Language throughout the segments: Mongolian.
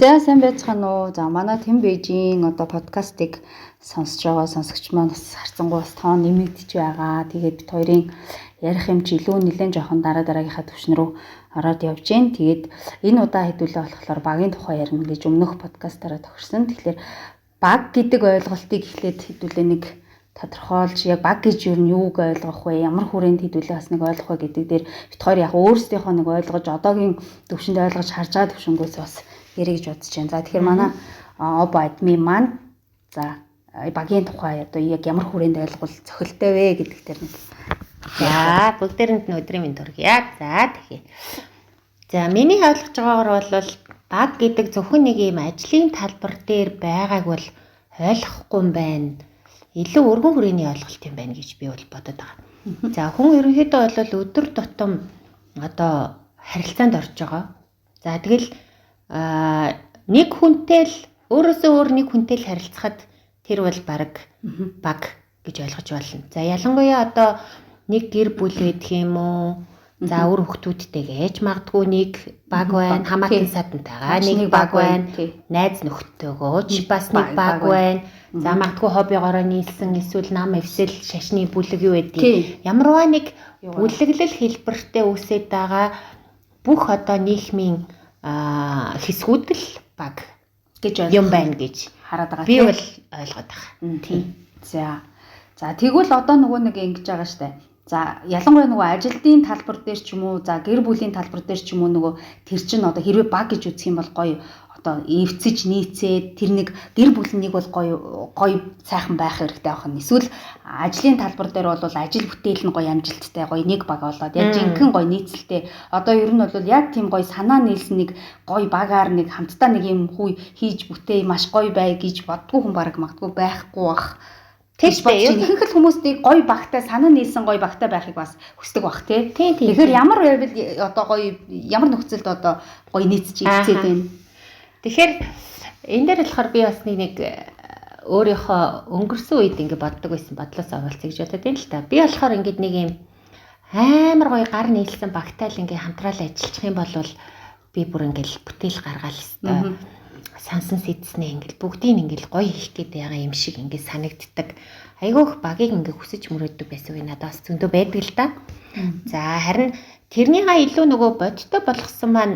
За сайн байцгаана уу. За манай Тэм Бээжийн одоо подкастыг сонсож байгаа сонсогч маань бас харцангуй бас тоон нэмэгдэж байгаа. Тэгээд бид хоёрын ярих юм чи илүү нэлээд жоохон дараагийнхаа түвшин рүү ороод явж гин. Тэгээд энэ удаа хэдүүлээ болохоор багийн тухай ярина гэж өмнөх подкастаараа тохирсон. Тэгэхээр баг гэдэг ойлголтыг эхлээд хэдүүлээ нэг тодорхойлж яг баг гэж юу нь юуг ойлгох вэ? Ямар хүрээнд хэдүүлээ бас нэг ойлгох вэ гэдэг дээр бид хоёр яг өөрсдийнхөө нэг ойлгож одоогийн төвшөнд ойлгож харж байгаа төвшөнгөөс бас ярих гэж бодож байна. За тэгэхээр манай об адми маань за багийн тухай одоо яг ямар хүрээнд ойлгол цохилтой вэ гэдэг дээр нэг за бүгдээрэнд нь өдрийн мэнд хүргье. За тэгэхээр за миний ойлгож байгаагаар бол баг гэдэг зөвхөн нэг юм ажлын талбар дээр байгааг бол ойлгохгүй юм байна. Илүү өргөн хүрээний ойлголт юм байна гэж би бол бодод байгаа. За хүн ерөнхийдөө бол өдөр тутам одоо харилцаанд орж байгаа. За тэгэл нэг хүнтэй л өөрөөсөө өөр нэг хүнтэй л харилцахад тэр бол баг гэж ойлгож байна. За ялангуяа одоо нэг гэр бүл гэдэг юм уу? За өөр хүүхдүүдтэйгээ ээж магадгүй нэг баг байна, хамаатан садантайгаа нэг баг байна, найз нөхдөөгөө бас нэг баг байна. За магадгүй хоббигоороо нийлсэн эсвэл нам эвсэл шашны бүлэг юу байдгийг ямарваа нэг бүлэглэл хэлбэртэй үсээд байгаа бүх одоо нийгмийн хэсгүүд л баг гэж юм байна гэж хараад байгаа. Би бол ойлгоод байгаа. Тийм. За тэгвэл одоо нөгөө нэг ингэж байгаа штэ. За ялангуяа нөгөө ажилтны талбар дээр ч юм уу, за гэр бүлийн талбар дээр ч юм уу нөгөө тэр чинь одоо хэрвээ баг гэж үзэх юм бол гоё одоо эвцэж нийцээд тэр нэг гэр бүлийн нэг бол гоё сайхан байх хэрэгтэй байх нь. Эсвэл ажлын талбар дээр бол ажил бүтээл нь гоё амжилттай гоё нэг баг болоод яг жинхэнэ гоё нийцэлтэй одоо ер нь бол яг тийм гоё санаа нийлсэн нэг гоё багаар нэг хамтдаа нэг юм хүй хийж бүтээ маш гоё бай гэж боддгоо хүн баг магадгүй байхгүй бах. Тэгвэл ихэнх хүмүүсийг гоё багтай санаа нийлсэн гоё багтай байхыг бас хүсдэг бах тий. Тэгэхээр ямар байвал одоо гоё ямар нөхцөлд одоо гоё нийцэж ивцээд байна. Тэгэхээр энэ дээр болохоор би бас нэг өөрийнхөө өнгөрсөн үед ингэ боддог байсан бодлоос авалцъя гэж бодод юм л та. Би болохоор ингэ нэг юм амар гоё гар нийлсэн багтай л ингэ хамтраал ажиллах юм бол би бүр ингэ бүтээл гаргаал хэвээр сансан сэдснээ ингээл бүгдийг ингээл гоё хийх гээд байгаа юм шиг ингээд санагддаг. Айгүйх багийг ингээд хүсэж мөрөөддөг байсан вэ надаас зөндөө байдаг л да. За харин тэрнийгаа илүү нөгөө бодтой болгосон маань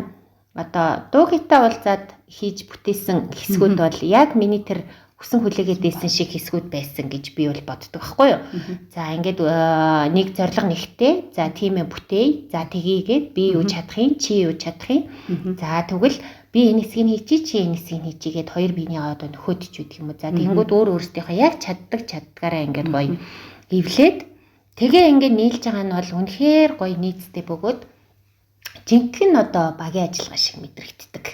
одоо дуугитай уулзаад хийж бүтээсэн хэсгүүд бол яг миний тэр хүсэн хүлээгээд байсан шиг хэсгүүд байсан гэж би бол боддог байхгүй юу. За ингээд нэг зориг нэгтэй. За тийм ээ бүтээе. За тгийгээд би юу чадах юм, чи юу чадах юм. За тэгвэл би энэ хэсгийг хийчи чи энэ хэсгийг хийчигээд хоёр биений одоо нөхөдч үгдэх юм уу. За тэгэнгүүт өөр өөрсдийнхөө яг чаддгаараа ингээд гоё эвлээд тэгээ ингээд нийлж байгаа нь бол үнэхээр гоё нийцтэй бөгөөд жинхэнэ одоо багийн ажиллагаа шиг мэдрэгддэг.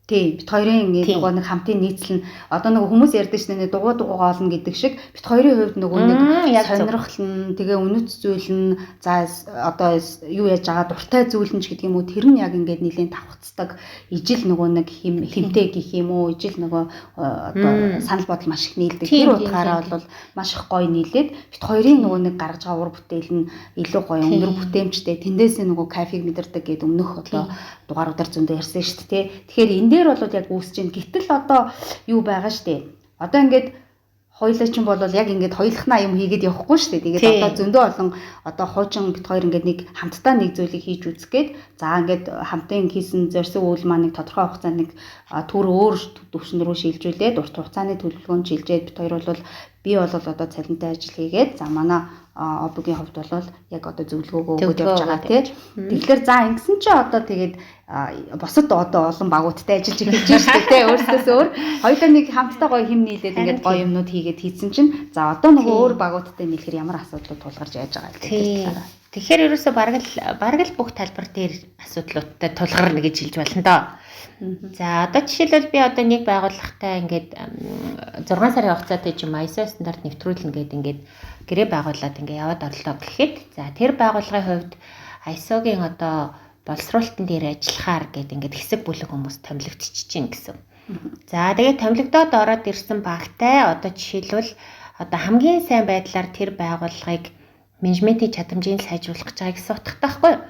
Тий, бит хоёрын ингээд нөгөө нэг хамтын нийцэл нь одоо нөгөө хүмүүс ярьдаг шнэ нэг дугуй олно гэдэг шиг бит хоёрын хувьд нөгөө нэг сонирхол нь тэгээ үнэт зүйл нь за одоо юу яаж байгаа дуртай зүйл нь ч гэдэг юм уу тэр нь яг ингээд нэлийн давхцдаг ижил нөгөө нэг хэмтэй гэх юм уу ижил нөгөө одоо санал бодол маш их нийлдэг. Тэр утгаараа бол маш их гоё нийлээд бит хоёрын нөгөө нэг гаргаж байгаа ур бүтээл нь илүү гоё өндөр бүтээмжтэй тэндээсээ нөгөө кайфыг мэдэрдэг гэдэг өмнөх одоо дугааруудаар зөндөө ярьсан шүү дээ. Тэгэхээр энэ дээр бол яг үүсэж байна. Гэтэл одоо юу байгаа штэ. Одоо ингээд хоёулаа чинь бол яг ингээд хоёулахнаа юм хийгээд явахгүй штэ. Тэгээд одоо зөндөө олон одоо хуучин бит хоёр ингээд нэг хамтдаа нэг зүйлийг хийж үзгээд за ингээд хамтын хийсэн зорьсон үйл маань нэг тодорхой хугацаанд нэг төр өөр төвшин рүү шилжүүлээд урт хугацааны төлөвлөгөөнд шилжээд бит хоёр бол би бол одоо цалинтай ажил хийгээд за манай обгийн хувьд бол яг одоо зөвлөгөөгөө өгöd явж байгаа тий. Тэгэхээр за ингэсэн чи одоо тэгээд босод одоо олон багуудтай ажиллаж эхэлж шүү дээ тий. Өөрсдөөс өөр хоёулаа нэг хамтдаа гоё хим нийлээд ингээд гоё юмнууд хийгээд хийсэн чинь за одоо нөгөө өөр багуудтай нийлэхээр ямар асуудлууд тулгарч яаж байгаа гэдэг. Тэгэхээр ерөөсөө бараг л бүх талбар дээр асуудлуудтай тулгарна гэж хэлж байна доо. За одоо жишээлбэл би одоо нэг байгууллагатай ингээд 6 сарын хугацаатай юм ISO стандарт нэвтрүүлнэ гэдэг ингээд гэрээ байгуулад ингээд яваад орлоо гэхэд за тэр байгууллагын хувьд ISO-гийн одоо боловсруулалтын дээр ажиллахаар гэдэг ингээд хэсэг бүлэг хүмүүс томилогдчихж чинь гэсэн. За тэгээд томилогдоод ороод ирсэн багтай одоо жишээлбэл одоо хамгийн сайн байдлаар тэр байгууллагыг менежментийн чадамжийг сайжруулах гэж байгаа гэсэн утгатай байхгүй юу?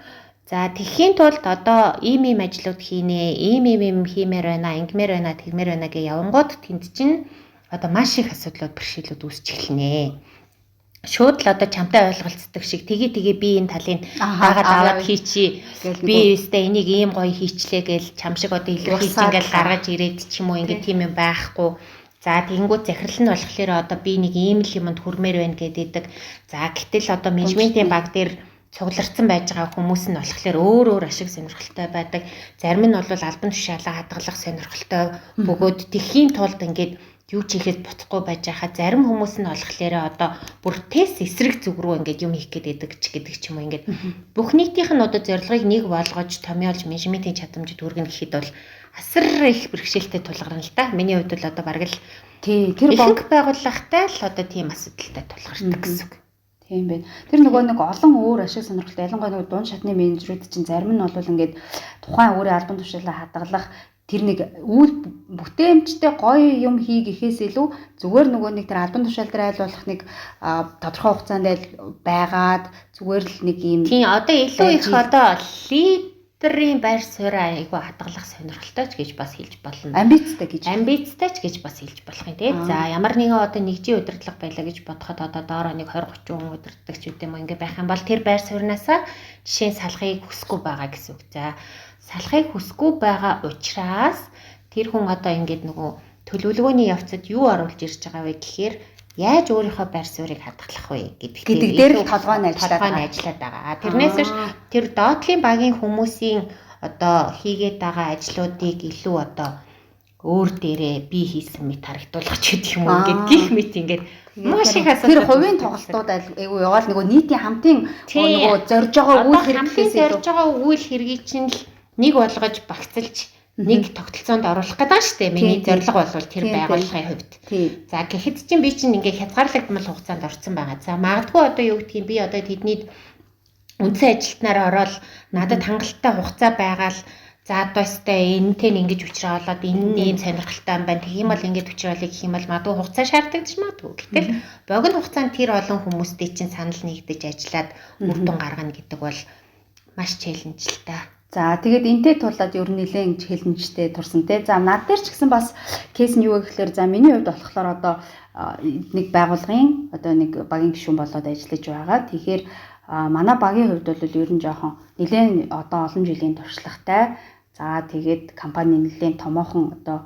За тэгэхийн тулд одоо ийм ажлууд хийнэ, ийм хиймээр байна, ингэмээр байна, тэгмээр байна гэж явангууд тэнд чинь одоо маш их асуудлууд бэрхшээлүүд үүсч эхэлнэ. Шууд л одоо чамтай ойлголцдог шиг тэгээ би энэ талын дагаад хийчи. Би өстэй энийг ийм гоё хийчлээ гэж чам шиг одоо илэрхийлж ингээл гаргаж ирээд ч юм уу ингээд тийм юм байхгүй. За тэгэнгүүт захирал нь болохоор одоо би нэг ийм л юмд хүрмээр байна гэдэг. За гэтэл одоо менежментийн баг дээр цугларсан байж байгаа хүмүүс нь болохоор өөр ашиг сонирхолтой байдаг. Зарим нь бол албан тушаалаа хадгалах сонирхолтой бөгөөд тэхийн тулд ингээд юу ч хийхэд буцахгүй байж хаа. Зарим хүмүүс нь болохоор одоо бүр тест эсрэг зүг рүү ингээд юм хийх гэдэг ч юм уу ингээд бүх нийтийнх нь одоо зорилгыг нэг болгож томьёолж менежментийн чадамжид хүргэнэ гэхэд бол асар их бэрхшээлтэй тулгарна л да. Миний хувьд бол одоо бараг л тэр банк байгууллагатай л одоо тийм асуудалтай тулгардаг гэсэн үг. Тийм байна. Тэр нөгөө нэг олон өөр ашиг сонирхолтой ялангуяа нөгөө дунд шатны менежерүүд чинь зарим нь бол ингээд тухайн өөрийн албан тушаалаа хадгалах тэр нэг үйл бүтээмжтэй гоё юм хий гэхээс илүү зүгээр нөгөө нэг тэр албан тушаал дээр айл болох нэг тодорхой хугацаанд байгаад зүгээр л нэг юм. Тийм одоо илүү их одоо лидерийн байр суурь айгу хадгалах сонирхолтой ч гэж бас хэлж болно. Амбицтай ч гэж бас хэлж болох юм тийм. За ямар нэгэн одоо нэгжийн удирдлага байлаа гэж бодоход одоо доороо нэг 20-30 хүн удирддаг ч үгүй юм ингээ байх юм бол тэр байр суурьнаасаа жишээ нь салахыг хүсэхгүй байгаа гэсэн үг. За салахыг хүсэхгүй байгаа учраас тэр хүн одоо ингээд нөгөө төлөвлөгөөний явцад юу оруулж ирж байгаа вэ гэхээр яаж өөрийнхөө байр суурийг хадгалах вэ гэдэг дээр л толгойн ажиллаад байгаа. Тэрнээс биш тэр доотлын багийн хүмүүсийн одоо хийгээд байгаа ажлуудыг илүү одоо өөр дээрээ би хийсэн мэт харагдуулах ч гэдэг юм уу ингээд гих мэт ингээд маш их асуудал. Тэр хувийн тоглолтууд айгу яваал нөгөө нийтийн хамтын нөгөө зорж байгаа үйл хэрэглээс зорж байгаа үйл хэргийг чинь нэг болгож багцалж нэг тогтолцоонд оруулах гэдэг нь шүү дээ. Миний зорилго бол тэр байгууллагын хувьд. За гэхэд чинь би чинь ингээ хязгаарлагдмал хугацаанд орсон байгаа. За магадгүй одоо юу гэдгийг би одоо тэдний үндсэн ажилтнаараа ороод надад хангалттай хугацаа байгаал за одоо өстэй энэтэй ингэж учраа болоод энэ ийм сонирхолтой юм байна. Тэгэх юм бол ингэж учраалыг гэх юм бол магадгүй хугацаа шаардлагадчих магадгүй. Гэтэл богино хугацаанд тэр олон хүмүүстэй чинь санал нэгдэж ажиллаад үр дүн гаргана гэдэг бол маш челленжлтэй. За тэгээд энтэй тулаад ер нь нэлээд челленжтэй турсан те. За над дээр ч гэсэн бас кейс нь юу вэ гэхээр за миний хувьд болохоор одоо нэг байгууллагын одоо нэг багийн гишүүн болоод ажиллаж байгаа. Тэгэхээр манай багийн хувьд бол ер нь жоохон нэлээд одоо олон жилийн туршлагатай. За тэгээд компани нэлээд томоохон одоо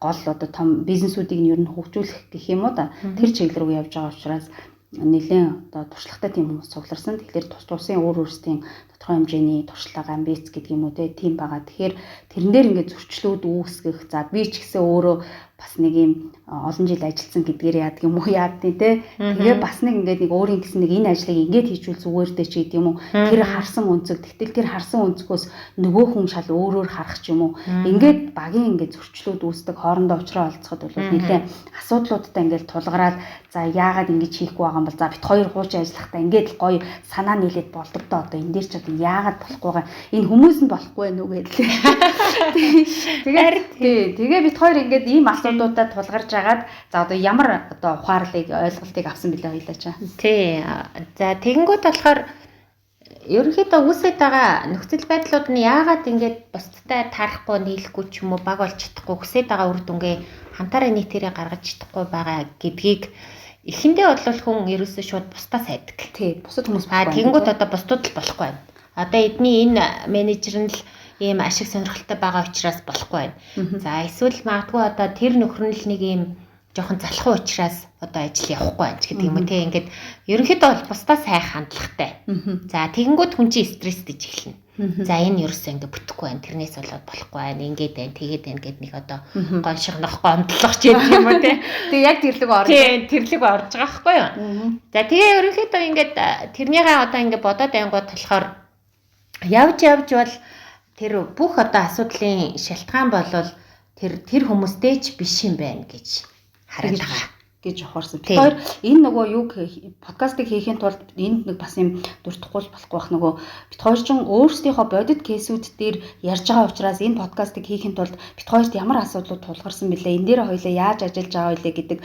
гол одоо том бизнесүүдийг нь ер нь хөгжүүлэх гэх юм уу да. Тэр чиглэл рүү явж байгаа учраас нэлээд одоо туршлагатай тийм хүмүүс цугларсан. Тэгэхээр тус тусын өөрсдийн тодорхой хэмжээний туршлага амбиц гэдэг юм уу тийм байгаа. Тэгэхээр тэрэн дээр ингээд зөрчлүүд үүсгэх. За би ч гэсэн өөрөө бас нэг юм олон жил ажилласан гэдгээр яадаг юм уу яадیں те. Тэгээ бас нэг ингээд нэг өөрийн гэсэн нэг энэ ажлыг ингээд хийжүүл зүгээр дээ ч гэдэг юм уу. Тэр харсан өнцөг. Тэгтэл тэр харсан өнцгөөс нөгөө хүн шал өөрөөр харах ч юм уу. Ингээд багийн ингээд зөрчлүүд үүсдэг хоорондоо уулзраа олцоход бол нэлээд асуудлуудтай ингээд тулгараад за яагаад ингэж хийхгүй байгаа юм бол за бит хоёр хуучин ажиллахдаа ингээд л гоё санаа нийлээд болдог доо одоо энэ дээр ч одоо яагаад болохгүй байгаа энэ хүмүүс нь болохгүй байх уу гэдлээ. Тэгээ бит хоёр ингээд ийм асуудлуудад тулгарч агаад за одоо ямар одоо ухаарлыг ойлголтыг авсан билээ хоёлаа чаа. Тий. За тэгэнгүүт болохоор ерөнхийдөө үүсэж байгаа нөхцөл байдлууд нь яагаад ингээд бусдтай таарахгүй нийлэхгүй ч юм уу баг болж чадахгүй хүсэж байгаа үр дүнгээ хамтаараа нийтээрээ гаргаж чадахгүй байгаа гэдгийг эхэндээ бол хүн ерөөсөө шууд бусдаас хайдаг. Тий. Бусад хүмүүс тэгэнгүүт одоо бусдууд л болохгүй байна. Одоо эдний энэ менежер нь л ийм ашиг сонирхолтой байгаа учраас болохгүй байна. За эсвэл магадгүй одоо тэр нөхөр нь л нэг ийм жоохон залхуу учраас одоо ажил явахгүй байж гэдэг юм уу те ингээд ерөнхийдөө бол бусдаас хайх хандлагатай. За тэгэнгүүт хүн чинь стресстэй эхэлнэ. За энэ ерөөсөө ингээд бүтэхгүй байна. Тэрнээс болоод болохгүй байна. Ингээд байна, тэгээд байна гэд нэг одоо гоншигнох, гомдлох ч гэдэг юм уу те. Тэгээ яг тэрлэг орж. Тийм, тэрлэг орж байгаа байхгүй юу? За тэгээ ерөнхийдөө ингээд тэрнийгээ одоо ингээд бодоод ангууд болохоор явж бол тэр бүх одоо асуудлын шалтгаан болвол тэр хүмүүстэй ч биш юм байна гэж хараад байгаа. гэж ухаарсан. Бид хоёр энэ нөгөө юу подкастыг хийхин тулд энд нэг бас юм дуртахгүй болохгүй бах нөгөө бид хоёр ч өөрсдийнхөө бодит кейсүүд дээр ярьж байгаа учраас энэ подкастыг хийхин тулд бид хоёрт ямар асуудлууд тулгарсан бэлээ, энэ дээр хоёулаа яаж ажиллаж байгаа вэ гэдэг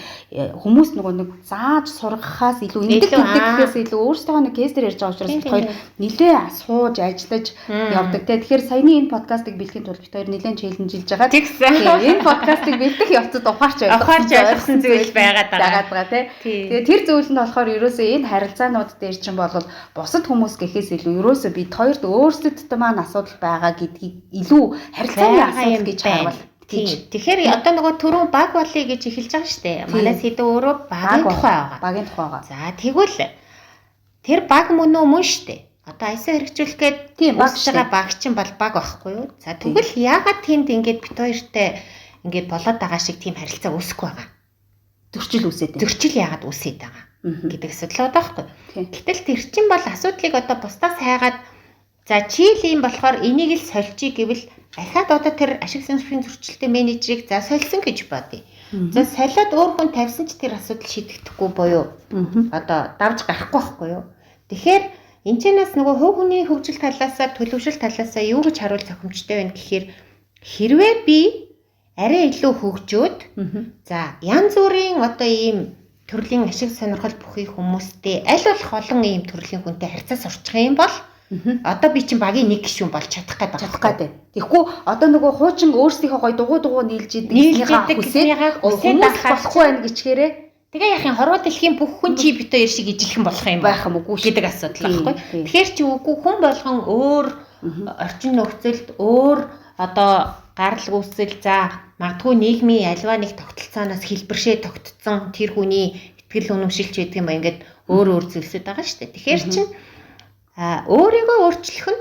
хүмүүс нөгөө нэг зааж сургахаас илүү ингэдэгээс илүү өөрсдийнхөө нэг кейс дээр ярьж байгаа учраас бид хоёр нэлээ сууж ажиллаж явдаг. Тэгэхээр саяны энэ подкастыг бэлтгэхийн тулд бид хоёр нэлээд челленжилж байгаа. Энэ подкастыг бэлдэх явцад ухаарч ойлгосон зүйл байгаад байгаа тий. Тэгээ тэр зөвлөнд болохоор ерөөсөө энэ харилцаанууд дээр чинь бол бусад хүмүүс гэхээс илүү ерөөсөө бид хоёрт өөрсдөд маань асуудал байгаа гэдгийг илүү харилцааны асуудал гэж харвал. Тэгэхээр одоо нөгөө түрүү баг болъё гэж эхэлж байгаа шүү дээ. Манай сэдв өөрөө багийн тухай байгаа. Багийн тухай байгаа. За тэгвэл тэр баг мөн үү мөн шүү дээ. Одоо аясаа хэрэгжүүлэхэд тийм багшгаа баг чинь бол баг байхгүй юу? За тэгвэл яагаад тэнд ингэж бит хоёртай ингэж болоод байгаа шиг тийм харилцаа үүсэхгүй байгаа? Зөрчил үүсээд байна. Зөрчил яагаад үүсээд байгаа гэдэг асуудал байхгүй. Гэтэл тэр чинь бол асуудлыг одоо бусдаас хайгаад за чи л юм болохоор энийг л сольчих гэвэл ахаад одоо тэр ашиг сонирхлын зөрчилтэй менежерийг за сольсон гэж бодъё. За солиод өөр хүн тавьсан ч тэр асуудал шийдэгдэхгүй буюу одоо давж гарахгүй байхгүй юу? Тэгэхээр энэ чэнэс нөгөө хувь хүний хөгжил талаасаа төлөвшил талаасаа юу гэж харуул зохимжтой байна гэхээр хэрвээ би арай илүү хөгжөөд за янз бүрийн одоо ийм төрлийн ашиг сонирхол бүхий хүмүүстэй аль болох олон ийм төрлийн хүнтэй харьцаа сурчих юм бол одоо би чинь багийн нэг гишүүн болж чадах гэдэг. Тэгэхгүй одоо нөгөө хуучин өөрсдийнхөө гой дугуй нийлж идэг хүсээд болохгүй байх гिचгээрээ тэгээ яхин хорвоо дэлхийн бүх хүн чи битээ ер шиг ижилхэн болох юм байх юм уу гэдэг асуудал байхгүй. Тэгэхээр чи үгүй хүн болгон өөр орчин нөхцөлд өөр одоо гарал үүсэл за магадгүй нийгмийн альва нэг тогтолцооноос хэлбэршээ тогтцсон тэр хүний итгэл үнэмшилч гэдэг юм ба ингээд өөр зүйлсүүд байгаа шүү дээ. Тэгэхээр чин өөрийгөө өөрчлөх нь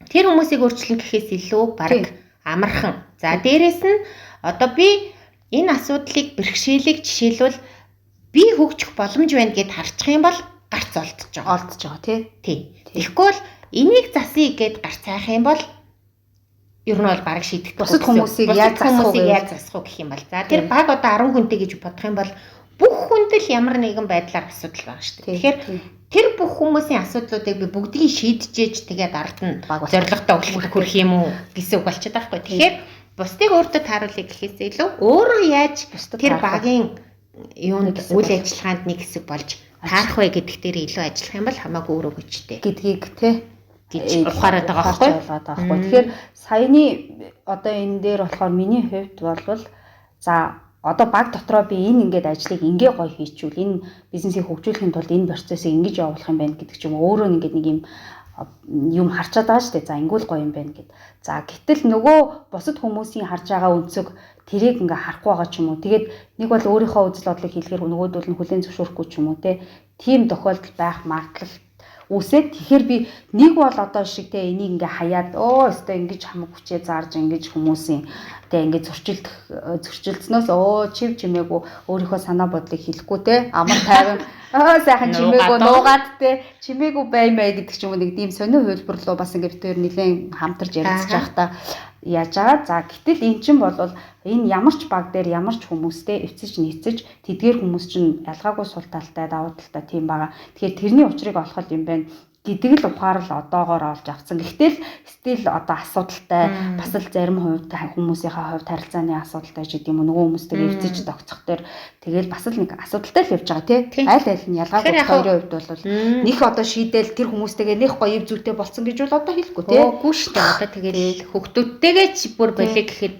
тэр хүмүүсийг өөрчлөн гэхээс илүү бараг амархан. За дээрэс нь одоо би энэ асуудлыг бэрхшээлийг жишээлбэл би хөгжих боломж байна гэд харчих юм бол гарц олдож байгаа тий. Тэгэхгүй бол энийг засъя гэд гарц хайх юм бол ер нь бол бараг шийдэх. Бусад хүмүүсийг яаж засах уу гэх юм бол за тэр баг одоо 10 хүнтэй гэж бодох юм бол бүх хүнд л ямар нэгэн байдлаар асуудал байгаа шүү дээ. Тэгэхээр тэр бүх хүмүүсийн асуудлуудыг би бүгдийг шийдчихэж тэгээд ард нь зорилготой хүрэх юм уу гэсэн үг болчиход байгаа байхгүй. Тэгэхээр бусдыг өөртөө тааруулъя гэхээс илүү өөрөө яаж тэр багийн юунд үйл ажиллагаанд нэг хэсэг болж таарах вэ гэдэгт дээр илүү ажиллах юм бол хамаагүй өөрөө хүчтэй гэдгийг тий гэж ухаарад байгаа байхгүй. Тэгэхээр саяны одоо энэ дээр болохоор миний хувьд бол за одоо баг дотроо би энэ ингээд ажлыг ингээ гоё хийчихвэл энэ бизнесийг хөгжүүлэхийн тулд энэ процессыг ингэж явуулах юм байна гэдэг ч юм өөрөө ингээд нэг юм харчаад байгаа шүү дээ. За ингүүл гоё юм байна гэд. За гэтэл нөгөө бусад хүмүүсийн харж байгаа өнцөг тэрийг ингээ харахгүй байгаа ч юм уу. Тэгээд нэг бол өөрийнхөө үзэл бодлыг хэлэхээр нөгөөдөл нь хүлээн зөвшөөрөхгүй ч юм уу те. Тийм тохиолдол байх магадлал үсээд тэгэхээр би нэг бол одоо шиг те энийг ингээ хаяад өстой ингэж хамаг хүчээ заарж ингэж хүмүүсийн те ингээ зөрчилдснөөс чив чимээгүй өөрийнхөө санаа бодлыг хэлэхгүй те амар тайван сайхан чимээгүй нуугаад те чимээгүй баймаа гэдэг ч юм уу нэг тийм сонио хөлбөр рүү бас ингээ битээр нэлээд хамтарч ярилцж байхдаа яаж байгаа. За гэтэл эн чинь бол энэ ямар ч баг дээр ямар ч хүмүүстэй эвцэж нийцэж тэдгээр хүмүүс чинь ялгаагүй сул талтай давуу талтай тийм байгаа. Тэгэхээр тэрний учрыг олох юм байна гэдэг л ухаарл одоогоор олж авсан. Гэхдээ стил одоо асуудалтай бас л зарим хувьд хүмүүсийнхээ хувьд харилцааны асуудалтай ч гэдэг юм уу нөгөө хүмүүстэйгээ эвцэж тогтцох дээр тэгэл бас л нэг асуудалтай л явж байгаа тий. Аль нь ялгаагүй хоёрын хувьд бол нэг одоо шийдэл тэр хүмүүстэйгээ нэг гоё зүйтэй болсон гэж бол одоо хэлэхгүй тий. Үгүй шүү дээ. Одоо тэгэл хүүхдүүдтэйгээ ч бүр болиг гэхэд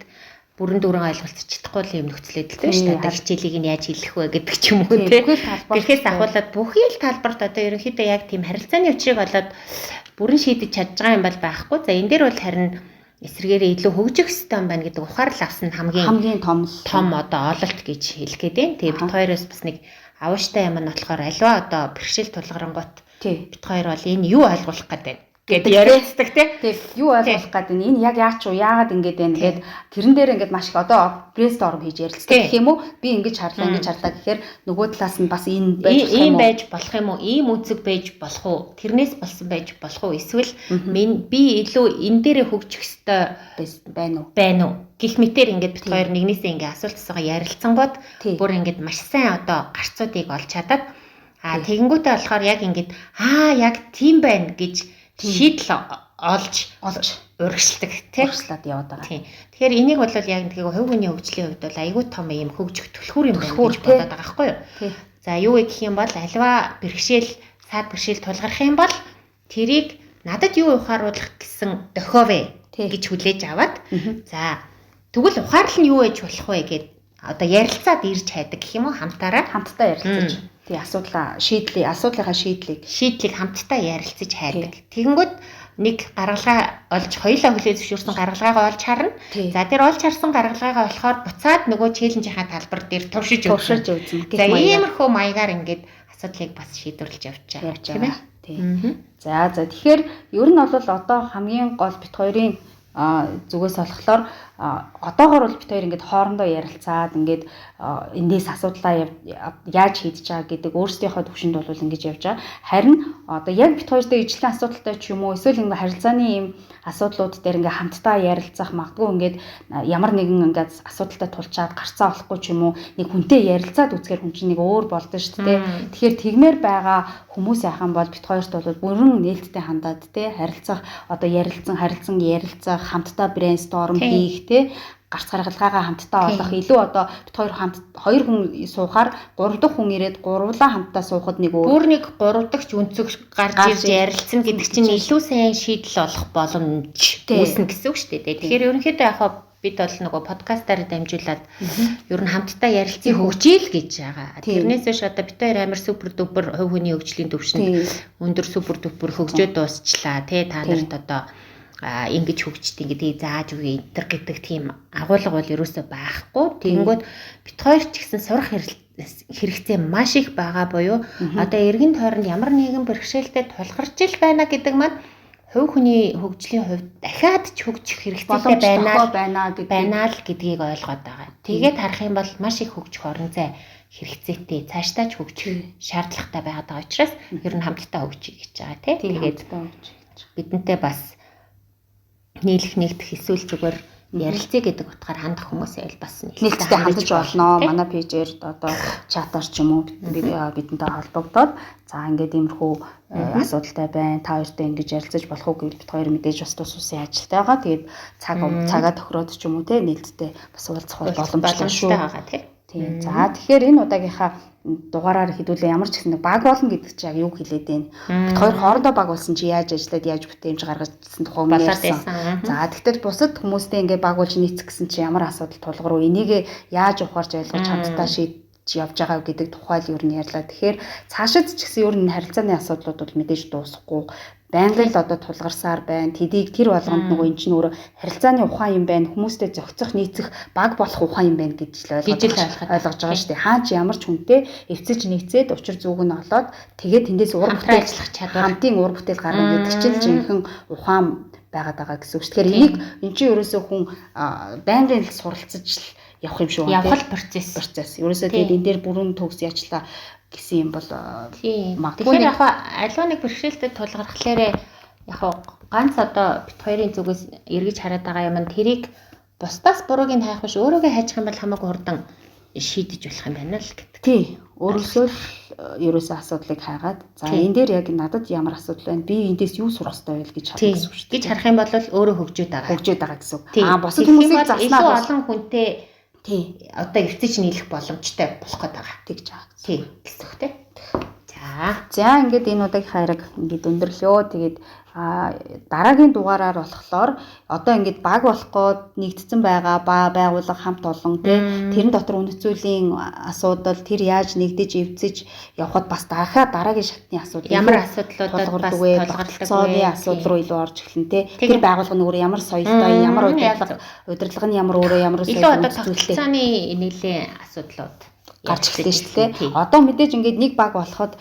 бүрэн дүүрэн ойлголцож чадахгүй юм нөхцөлөд л шүү дээ. Одоо хичээлийг нь яаж хэлэх вэ гэдэг ч юм уу тий. Тэгэхээс ахуулаад бүхий л талбарт одоо ерөнхийдөө яг тийм харилцааны учрыг олоод бүрэн шийдэж чадж байгаа юм бол байхгүй. За энэ дээр бол харин эсрэгээрээ илүү хөгжих хэрэгтэй юм байна гэдэг ухаарл авсан хамгийн том одоо ололт гэж хэлэх гээд байна. Тэгээ бит хоёроос бас нэг авааштай юм нь болохоор аливаа одоо бэрхшээл тулгарангуут бит хоёр бол энэ юу ойлгуулах гээд байна гэдэг ярилцдаг тий. Тэг юу ойлгох гэдэг нь энэ яг яач уу яагаад ингэж байна гэхэд тэрэн дээр ингэж маш их одоо брейнсторм хийж ярилцдаг гэх юм уу би ингэж харлаа гэхээр нөгөө талаас нь бас энэ байж болох юм уу ийм үзэг байж болох уу тэрнээс болсон байж болох уу эсвэл би илүү энэ дээрээ хөгжих ёстой байна уу гэх мэтэр ингэж бит хоёр нэгнээсээ ингэ асуулт асуугаа ярилцсангууд бүр ингэж маш сайн одоо гарцуудыг олж чадаад тэгэнгүүтээ болохоор яг ингэж яг тийм байна гэж шийдэл олж урагшилдаг тий. Урагшлаад яваад байгаа. Тийм. Тэгэхээр энийг бол яг нэг хувь хүний хөгжлийн хувьд бол аюул том юм хөгжих түлхүүр юм байна гэж бодоод байгаа байхгүй юу? За юу гэх юм бол альва саад бэрхшээл тулгарх юм бол тэрийг надад юу ухааруулах гэсэн дохиовэ гэж хүлээж аваад за тэгвэл ухаарл нь юу ээж болох вэ гэд одоо ярилцаад ирж хайдаг гэх юм уу хамтдаа ярилцаж тий асуудлынхаа шийдлийг хамтдаа ярилцаж хайдаг. Тэгэнгүүт нэг гаргалгаа олж хоёулаа хүлээж зөвшөөрсөн гаргалгаагаа олж харна. За тэр олж харсан гаргалгаагаа болохоор буцаад нөгөө челленжийнхаа талбар дээр туршиж үзнэ. За иймэрхүү маягаар ингээд асуудлыг бас шийдвэрлэж явж байгаа тийм ээ. Тийм. За тэгэхээр ер нь бол одоо хамгийн гол бит хоёрын зүгээс болохоор одоогоор бол бит хоёр ингээд хоорондоо ярилцаад ингээд эндээс асуудлаа яаж шийдэж байгаа гэдэг өөрсдийнхөө төвшөнд бол ингэж явж байгаа. Харин одоо яг бит хоёртой ижлэн асуудалтай ч юм уу эсвэл ингээд харилцааны юм асуудлууд дээр ингээд хамтдаа ярилцах магадгүй ингээд ямар нэгэн ингээд асуудалтай тулчаад гарцаа олохгүй ч юм уу нэг хүнтэй ярилцаад үзэхээр хүн чинь нэг өөр болдоо шүү дээ. Тэгэхээр тэгмээр байгаа хүмүүс яхан бол бит хоёрт бол бүрэн нээлттэй хандаад те харилцах одоо ярилцах хамтдаа брейнсторм хийх те гарц гаргалгаагаа хамтдаа олох илүү одоо бит хоёр хүн суухаар 3 дахь хүн ирээд гурвлаа хамтдаа суухад нэг бүр нэг 3 дахь өнцөг гарч ирж ярилцсан гэдэг чинь илүү сайн шийдэл олох боломж үүснэ гэсэн үг шүү дээ. Тэгэхээр ерөнхийдөө яг бид бол нөгөө подкастаар дамжуулаад ер нь хамтдаа ярилцгийг хөгжийл гэж байгаа. Тэрнээс биш одоо бит хоёр амар супер дүпер хувь хүний хөгжлийн төвшөнд өндөр супер дүпер хөгжөөд дуусчлаа те та нарт одоо ингэж хөгждөг гэдэг зааж үгүй энэ гэдэг тийм агуулга бол ерөөсөө байхгүй. Тэгэнгүүт бит хоёр ч гэсэн сурах хэрэгцээ маш их байгаа буюу одоо эргэн тойронд ямар нэгэн бэрхшээлтэй тулгарч ил байна гэдэг маань хувь хүний хөгжлийн хувьд дахиад ч хөгжих хэрэгцээтэй байна л гэдгийг ойлгоод байгаа. Тэгээд харах юм бол маш их хөгжих орон зай хэрэгцээтэй цаашдаа ч хөгжих шаардлагатай байгаа учраас ер нь хамтдаа хөгжиж гэж байгаа тийм. Тэгээд бидэнтэй бас нийлэх эсвэл зүгээр ярилцъя гэдэг утгаар хандах хүмүүсээ бас нээлттэй хандаж болно. Манай пэйжээр одоо чатаар ч юм уу бидэнтэй холбогдоод за ингээд иймэрхүү асуудалтай байна. Та хоёртой ингэж ярилцаж болох уу гэвэл бид хоёр мэдээж бас тус усын ажилтай байгаа. Тэгээд цагаа тохироод ч юм уу те нээлттэй бас уулзах боломжтой шүү. Тийм. За тэгэхээр энэ удаагийнхаа дугаараар хэдүүлээ ямар ч гэсэн баг болно гэдэг чинь яг юу хэлээд байна. Бид хоёр хоорондоо баг болсон чи яаж ажиллаад яаж бүтээмж гаргажсэн тухай ярьсан. За тэгэхээр бусад хүмүүстэй ингээ баг болж нийцэх гэсэн чи ямар асуудал тулгаруу энийг яаж ухаарч ойлгож хамтдаа шийдэж явж байгаа гэдэг тухай л юу нь ярьлаа. Тэгэхээр цаашид ч гэсэн юу н харилцааны асуудлууд бол мэдээж дуусахгүй. Байнгын л одоо тулгарсаар байна. Тэдийг тэр болгонд нөгөө эн чинь өөрөө харилцааны ухаан юм байна. Хүмүүстэй зохицох, нийцэх, баг болох ухаан юм байна гэж л ойлгож байгаа шүү дээ. Хаа ч ямар ч хүнтэй эвцэж нийцээд учир зүг нь олоод тэгээд тэндээс ур бүтээл ажиллах чадвар, хамтын ур бүтээл гаргах гэдэг чинь жинхэнэ ухаан байгаад байгаа гэсэн үг. Тэгэхээр энийг эн чинь ерөөсөө хүн байнгын л суралцаж л явах юм шүү. Явах процесс. Ерөөсөө тэгээд энэ дээр бүрэн төгс яачлаа гэсэн юм бол тэгэхээр яг аливаа нэг бэрхшээлтэй тулгархлаарэ яг ганц одоо бит хоёрын зүгээс эргэж хараад байгаа юм нь тэрийг бусдаас бурууг нь хайх биш өөрөөгөө хайчих юм бол хамаагүй хурдан шийдэж болох юм байна л гэдэг. Тий. Өөрөөсөө л ерөөсөө асуудлыг хайгаад за энэ дээр яг надад ямар асуудал байна? Би эндээс юу сурах ёстой вэ гэж харах гэсэн үг шүү дээ. Гэж харах юм бол өөрөө хөгжөөд байгаа гэсэн үг. Бусад хүмүүсийг заснаа олон хүнтэй одоо эвцэж нийлэх боломжтой болох гээд байгаа. Тэгж байгаа. Тий гэсэн үг тий. За ингээд энэ удаагийн хайраг ингээд өндөрлөө. Тэгээд дараагийн дугаараар болохоор одоо ингээд баг болох гээд нэгдсэн байгаа байгууллага хамт олон тий тэрэн дотор үнэцүүлийн асуудал тэр яаж нэгдэж эвцэж явхад бас дараагийн шатны асуудал ямар асуудлуудад бас тулгардаг вэ асуудал руу илүү орж эхэлнэ тий тэр байгууллага нь өөрөө ямар соёлтой ямар удирдлага нь ямар өөрөө ямар соёлтой илүү одоо тогтолцооны нийлээ асуудлууд гарч ирсэн шүү дээ. Одоо мэдээж ингээд нэг баг болоход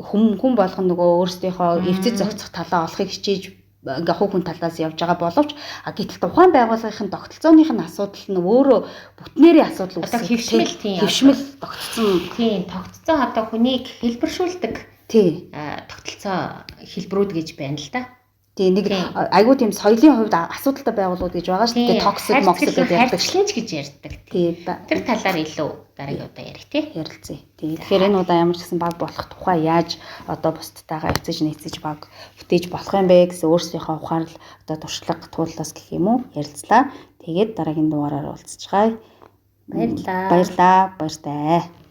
хүн болгоно нөгөө өөрсдийнхөө эвцэд зохицох талаа олохыг хичээж ингээ хувь хүн талаас явж байгаа боловч гэтэл тухайн байгууллагын тогтолцооных нь асуудал нь өөрөө бүтнээрийн асуудал үүсгэж хөвшмөл тогтцсон. Тийм, тогтцоо одоо хүнийг хэлбэршүүлдэг. Тий. Тогтолцоо хэлбэрүүд гэж байна л да. Тий, нэг айгүй тийм соёлын хувьд асуудалтай байгууллагууд гэж байгаа шүү дээ. Токсик моксик гэж ярьдаг. Харьцлж гэж ярьдаг. Тий. Тэр талаар илүү дараагийн удаа ярих тий. Ярилцъя. Тий. Тэгэхээр энэ удаа ямар ч гэсэн баг болох тухай яаж одоо бусдтайгаа эцэж нийцэж баг бүтээж болох юм бэ гэсэн өөрсдийнхөө ухаарл одоо туршлага туулаас гэх юм уу ярилцлаа. Тэгээд дараагийн дугаараар уулзцгаая. Баярлалаа. Баярлалаа. Баяртай.